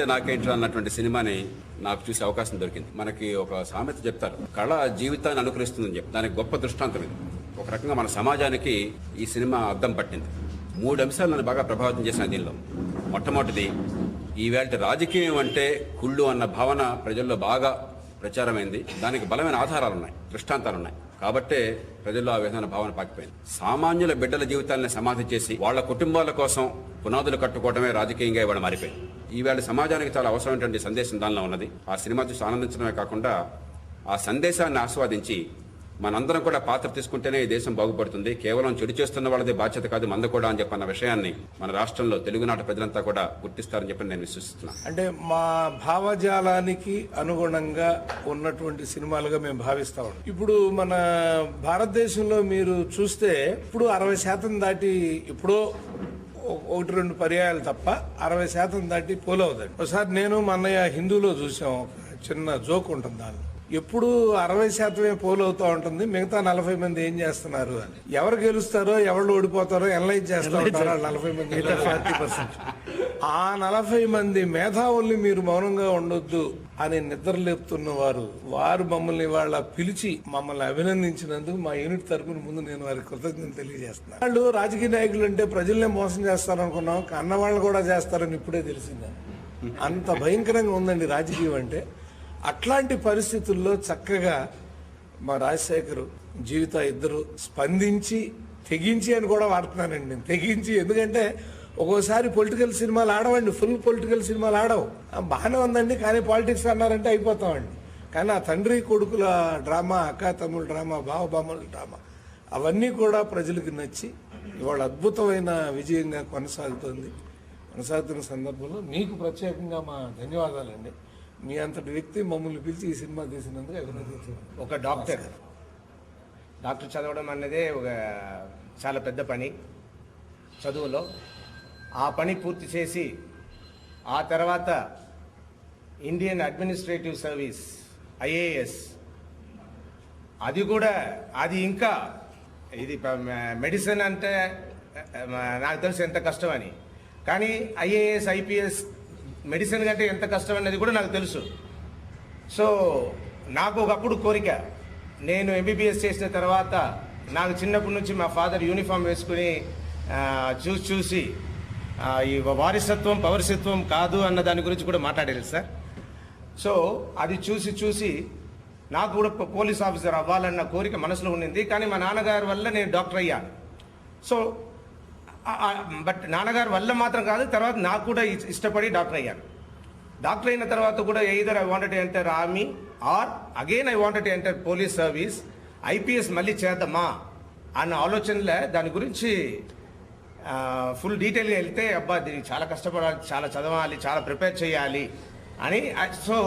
నాకేంట్రా అన్నటువంటి సినిమాని నాకు చూసే అవకాశం దొరికింది. మనకి ఒక సామెత చెప్తారు, కళ జీవితాన్ని అనుకరిస్తుందని చెప్పి. దానికి గొప్ప దృష్టాంతం ఇది. ఒక రకంగా మన సమాజానికి ఈ సినిమా అద్దం పట్టింది. 3 అంశాలు నన్ను బాగా ప్రభావితం చేసిన దీనిలో. మొట్టమొదటిది, ఈవేళ రాజకీయం అంటే కుళ్ళు అన్న భావన ప్రజల్లో బాగా ప్రచారమైంది. దానికి బలమైన ఆధారాలు ఉన్నాయి, దృష్టాంతాలు ఉన్నాయి. కాబట్టే ప్రజల్లో ఆ విధమైన భావన పాకిపోయింది. సామాన్యుల బిడ్డల జీవితాలను సమాధి చేసి వాళ్ళ కుటుంబాల కోసం పునాదులు కట్టుకోవడమే రాజకీయంగా ఇవాళ మారిపోయింది. ఈవేళ సమాజానికి చాలా అవసరమైనటువంటి సందేశం దానిలో ఉన్నది. ఆ సినిమా చూసి ఆనందించడమే కాకుండా ఆ సందేశాన్ని ఆస్వాదించి మనందరం కూడా పాత్ర తీసుకుంటేనే ఈ దేశం బాగుపడుతుంది. కేవలం చెడు చేస్తున్న వాళ్ళది బాధ్యత కాదు, మంద కూడా అని చెప్పన్న విషయాన్ని మన రాష్ట్రంలో తెలుగునాట ప్రజలంతా కూడా గుర్తిస్తారని చెప్పి నేను విశ్వసిస్తున్నాను. అంటే మా భావజాలానికి అనుగుణంగా ఉన్నటువంటి సినిమాలుగా మేము భావిస్తా ఉన్నాం. ఇప్పుడు మన భారతదేశంలో మీరు చూస్తే ఇప్పుడు 60% దాటి, ఇప్పుడు 1-2 పర్యాయాలు తప్ప 60% దాటి పోలవుదండి. ఒకసారి నేను మా అన్నయ్య హిందూలో చూసాం, ఒక చిన్న జోక్ ఉంటుంది దానిలో. ఎప్పుడు 60% పోలవుతూ ఉంటుంది, మిగతా 40 మంది ఏం చేస్తున్నారు అని. ఎవరు గెలుస్తారో ఎవరు ఓడిపోతారో ఎనలైజ్ చేస్తూ ఉంటారు 40 మంది. 40%. ఆ 40 మంది మేధావుల్ని మీరు మౌనంగా ఉండొద్దు అని నిద్రలేపుతున్న వారు మమ్మల్ని వాళ్ళ పిలిచి మమ్మల్ని అభినందించినందుకు మా యూనిట్ తరపున ముందు నేను వారికి కృతజ్ఞతలు తెలియజేస్తున్నాను. వాళ్ళు రాజకీయ నాయకులు అంటే ప్రజల్నే మోసం చేస్తారనుకున్నాం, కన్నవాళ్ళు కూడా చేస్తారని ఇప్పుడే తెలిసింది. అంత భయంకరంగా ఉందండి రాజకీయం అంటే. అట్లాంటి పరిస్థితుల్లో చక్కగా మా రాజశేఖర్ జీవిత ఇద్దరు స్పందించి తెగించి అని కూడా వాడుతున్నానండి నేను, తెగించి. ఎందుకంటే ఒక్కోసారి పొలిటికల్ సినిమాలు ఆడవండి, ఫుల్ పొలిటికల్ సినిమాలు ఆడవు. బాగానే ఉందండి, కానీ పాలిటిక్స్ అన్నారంటే అయిపోతామండి. కానీ ఆ తండ్రి కొడుకుల డ్రామా, అక్క తమ్ముల డ్రామా, బావబామ్మల డ్రామా, అవన్నీ కూడా ప్రజలకు నచ్చి ఇవాళ అద్భుతమైన విజయంగా కొనసాగుతున్న సందర్భంలో మీకు ప్రత్యేకంగా మా ధన్యవాదాలండి. మీ అంతటి వ్యక్తి మమ్మల్ని పిలిచి ఈ సినిమా తీసినందుకు అభినందించారు. ఒక డాక్టర్ చదవడం అన్నదే ఒక చాలా పెద్ద పని చదువులో. ఆ పని పూర్తి చేసి ఆ తర్వాత ఇండియన్ అడ్మినిస్ట్రేటివ్ సర్వీస్ IAS, అది ఇంకా ఇది మెడిసిన్ అంటే నాకు తెలుసు ఎంత కష్టం అని. కానీ IAS IPS మెడిసిన్ కంటే ఎంత కష్టం అనేది కూడా నాకు తెలుసు. సో నాకు ఒకప్పుడు కోరిక, నేను MBBS చేసిన తర్వాత నాకు చిన్నప్పటి నుంచి మా ఫాదర్ యూనిఫామ్ వేసుకుని చూసి ఈ వారసత్వం పౌరసత్వం కాదు అన్న దాని గురించి కూడా మాట్లాడారు సార్. సో అది చూసి నాకు కూడా పోలీస్ ఆఫీసర్ అవ్వాలన్న కోరిక మనసులో ఉండింది. కానీ మా నాన్నగారి వల్ల నేను డాక్టర్ అయ్యాను. సో బట్ నాన్నగారి వల్ల మాత్రం కాదు, తర్వాత నాకు కూడా ఇష్టపడి డాక్టర్ అయ్యాను. డాక్టర్ అయిన తర్వాత కూడా either I wanted to enter army or again I wanted to enter police service. IPS మళ్ళీ చేద్దామా అన్న ఆలోచనలే. దాని గురించి ఫుల్ డీటెయిల్గా వెళ్తే అబ్బా దీనికి చాలా కష్టపడాలి, చాలా చదవాలి, చాలా ప్రిపేర్ చేయాలి అని. సో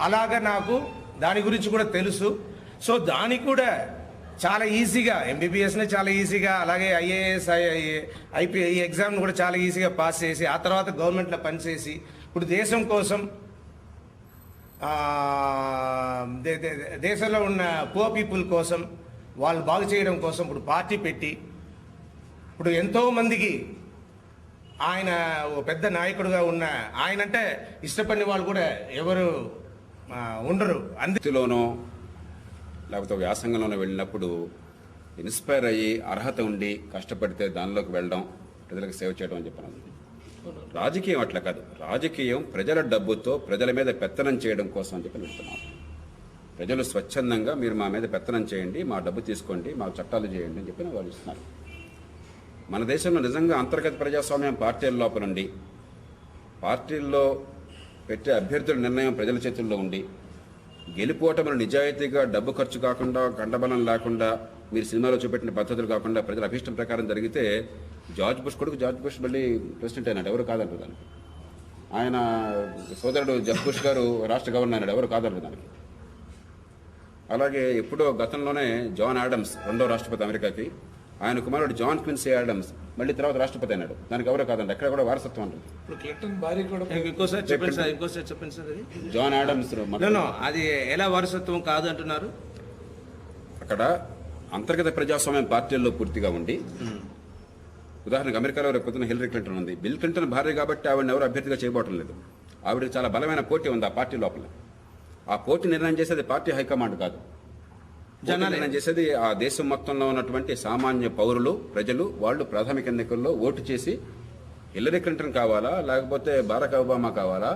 అలాగా నాకు దాని గురించి కూడా తెలుసు. సో దానికి కూడా చాలా ఈజీగా MBBSని చాలా ఈజీగా, అలాగే IAS IP ఈ ఎగ్జామ్ని కూడా చాలా ఈజీగా పాస్ చేసి ఆ తర్వాత గవర్నమెంట్లో పనిచేసి ఇప్పుడు దేశం కోసం, దేశంలో ఉన్న పూర్ పీపుల్ కోసం, వాళ్ళు బాగు చేయడం కోసం ఇప్పుడు పార్టీ పెట్టి ఇప్పుడు ఎంతోమందికి ఆయన ఓ పెద్ద నాయకుడుగా ఉన్న ఆయనంటే ఇష్టపడిన వాళ్ళు కూడా ఎవరు ఉండరు. అందులోనో లేకపోతే వ్యాసంగంలోనే వెళ్ళినప్పుడు ఇన్స్పైర్ అయ్యి అర్హత ఉండి కష్టపడితే దానిలోకి వెళ్ళడం, ప్రజలకు సేవ చేయడం అని చెప్పాను. రాజకీయం అట్లా కాదు. రాజకీయం ప్రజల డబ్బుతో ప్రజల మీద పెత్తనం చేయడం కోసం అని చెప్పి వెళ్తున్నారు. ప్రజలు స్వచ్ఛందంగా మీరు మా మీద పెత్తనం చేయండి, మా డబ్బు తీసుకోండి, మా చట్టాలు చేయండి అని చెప్పి వాళ్ళు ఇస్తున్నారు. మన దేశంలో నిజంగా అంతర్గత ప్రజాస్వామ్యం పార్టీల లోపల ఉండి, పార్టీల్లో పెట్టే అభ్యర్థుల నిర్ణయం ప్రజల చేతుల్లో ఉండి, గెలుపోవటములు నిజాయితీగా డబ్బు ఖర్చు కాకుండా, గండబలం లేకుండా, మీరు సినిమాలో చూపెట్టిన పద్ధతులు కాకుండా ప్రజల అభిష్టం ప్రకారం జరిగితే జార్జ్ బుష్ మళ్ళీ ప్రెసిడెంట్ అయినాడు, ఎవరు కాదంటారు దానికి. ఆయన సోదరుడు జబ్ బుష్ గారు రాష్ట్ర గవర్నర్ అయినాడు, ఎవరు కాదంటారు దానికి. అలాగే ఎప్పుడో గతంలోనే జాన్ ఆడమ్స్ 2వ రాష్ట్రపతి అమెరికాకి, ఆయన కుమారుడు జాన్ క్విన్సీ ఆడమ్స్ మళ్ళీ తర్వాత రాష్ట్రపతి అయినాడు, దానికి ఎవరో కాదండి. ఎక్కడ కూడా వారసత్వం ఉంటుంది. జాన్ ఆడమ్స్ అది ఎలా వారసత్వం కాదు అంటున్నారు? అక్కడ అంతర్గత ప్రజాస్వామ్యం పార్టీల్లో పూర్తిగా ఉండి, ఉదాహరణకు అమెరికాలో రేపు పొద్దున హిల్లరీ క్లింటన్ ఉంది. బిల్ క్లింటన్ భార్య కాబట్టి ఆవిడని ఎవరు అభ్యర్థిగా చేయబోవటం లేదు. ఆవిడకి చాలా బలమైన పోటీ ఉంది ఆ పార్టీ లోపల. ఆ పోటీ నిర్ణయం చేసేది పార్టీ హైకమాండ్ కాదు, పోటీ నిర్ణయం చేసేది ఆ దేశం మొత్తంలో ఉన్నటువంటి సామాన్య పౌరులు, ప్రజలు. వాళ్ళు ప్రాథమిక ఎన్నికల్లో ఓటు చేసి హిల్లరీ క్లింటన్ కావాలా, లేకపోతే బారాక్ ఒబామా కావాలా,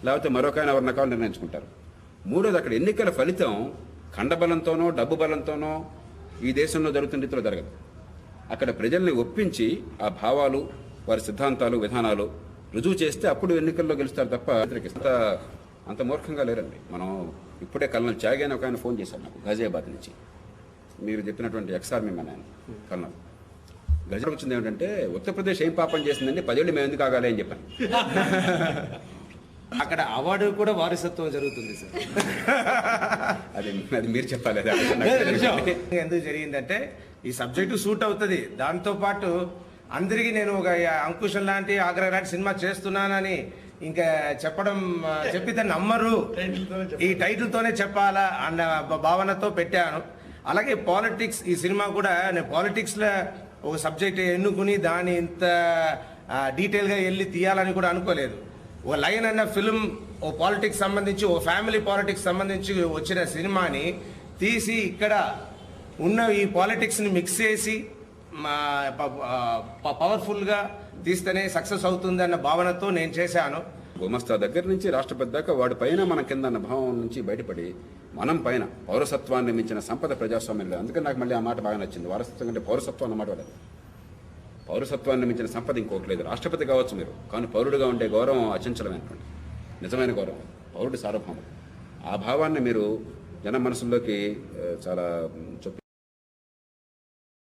లేకపోతే మరొక ఎవరిన కావాలో నిర్ణయించుకుంటారు. మూడోది, అక్కడ ఎన్నికల ఫలితం ఖండబలంతోనో డబ్బు బలంతోనో ఈ దేశంలో జరుగుతున్న రీతిలో జరగదు. అక్కడ ప్రజల్ని ఒప్పించి ఆ భావాలు, వారి సిద్ధాంతాలు, విధానాలు రుజువు చేస్తే అప్పుడు ఎన్నికల్లో గెలుస్తారు తప్ప అంత మూర్ఖంగా లేరండి. మనం ఇప్పుడే కల్నల్ త్యాగి అని ఒక ఆయన ఫోన్ చేశారు నాకు గాజియాబాద్ నుంచి. మీరు చెప్పినటువంటి ఎక్స్ఆర్మీ మన ఆయన కల్నల్. గజాబాద్ వచ్చింది ఏమిటంటే, ఉత్తరప్రదేశ్ ఏం పాపం చేసిందండి, 10 ఏళ్ళు మేము ఎందుకు ఆగాలి అని చెప్పాను. అక్కడ అవార్డు కూడా వారసత్వం జరుగుతుంది సార్. అది మీరు చెప్పాలి. ఎందుకు జరిగిందంటే ఈ సబ్జెక్టు సూట్ అవుతుంది. దాంతోపాటు అందరికీ నేను ఒక అంకుశం లాంటి ఆగ్రహం లాంటి సినిమా చేస్తున్నానని ఇంకా చెప్పితే నమ్మరు, ఈ టైటిల్ తోనే చెప్పాలా అన్న భావనతో పెట్టాను. అలాగే పాలిటిక్స్, ఈ సినిమా కూడా నేను పాలిటిక్స్ లో ఒక సబ్జెక్ట్ ఎన్నుకుని దాన్ని ఇంత డీటెయిల్ గా వెళ్ళి తీయాలని కూడా అనుకోలేదు. ఒక లైన్ అన్న ఫిల్మ్ ఓ పాలిటిక్స్ సంబంధించి, ఓ ఫ్యామిలీ పాలిటిక్స్ సంబంధించి వచ్చిన సినిమాని తీసి ఇక్కడ ఉన్న ఈ పాలిటిక్స్ ని మిక్స్ చేసి పవర్ఫుల్ గా తీస్తేనే సక్సెస్ అవుతుంది అన్న భావనతో నేను చేశాను. గుమస్తా దగ్గర నుంచి రాష్ట్రపతి దాకా వాడి పైన మన కింద అన్న భావం నుంచి బయటపడి మనం పైన పౌరసత్వాన్ని మించిన సంపద ప్రజాస్వామ్యం లేదు. అందుకని నాకు మళ్ళీ ఆ మాట బాగా నచ్చింది. వారసత్వం కంటే పౌరసత్వం అన్నమాట వాడదు. పౌరసత్వాన్ని మించిన సంపద ఇంకోటి లేదు. రాష్ట్రపతి కావచ్చు మీరు, కానీ పౌరుడుగా ఉండే గౌరవం అచంచలమైనటువంటి నిజమైన గౌరవం, పౌరుడి సార్వభౌమం. ఆ భావాన్ని మీరు జన మనసుల్లోకి చాలా